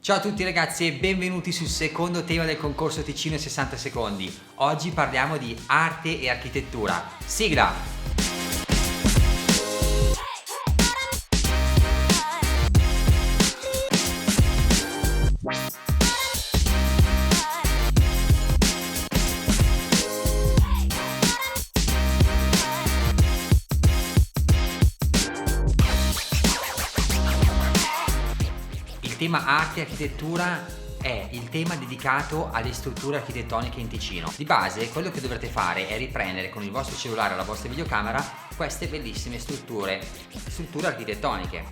Ciao a tutti ragazzi e benvenuti sul secondo tema del concorso Ticino in 60 secondi. Oggi parliamo di arte e architettura. Sigla! Il tema arte e architettura è il tema dedicato alle strutture architettoniche in Ticino. Di base quello che dovrete fare è riprendere con il vostro cellulare o la vostra videocamera queste bellissime strutture architettoniche.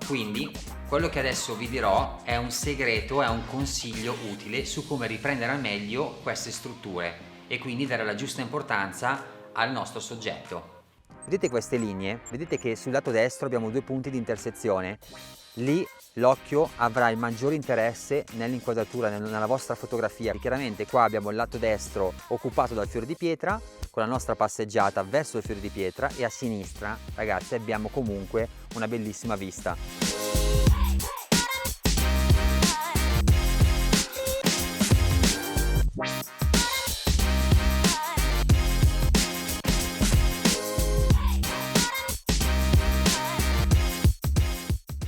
Quindi quello che adesso vi dirò è un segreto, è un consiglio utile su come riprendere al meglio queste strutture e quindi dare la giusta importanza al nostro soggetto. Vedete queste linee? Vedete che sul lato destro abbiamo due punti di intersezione? Lì l'occhio avrà il maggiore interesse nell'inquadratura, nella vostra fotografia. Chiaramente qua abbiamo il lato destro occupato dal fiore di pietra, con la nostra passeggiata verso il fiore di pietra, e a sinistra, ragazzi, abbiamo comunque una bellissima vista.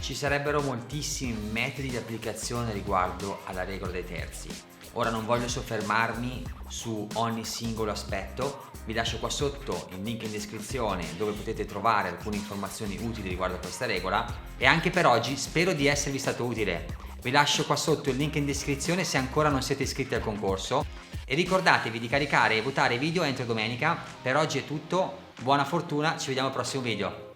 Ci sarebbero moltissimi metodi di applicazione riguardo alla regola dei terzi. Ora non voglio soffermarmi su ogni singolo aspetto, vi lascio qua sotto il link in descrizione dove potete trovare alcune informazioni utili riguardo a questa regola e anche per oggi spero di esservi stato utile. Vi lascio qua sotto il link in descrizione se ancora non siete iscritti al concorso e ricordatevi di caricare e votare i video entro domenica. Per oggi è tutto, buona fortuna, ci vediamo al prossimo video.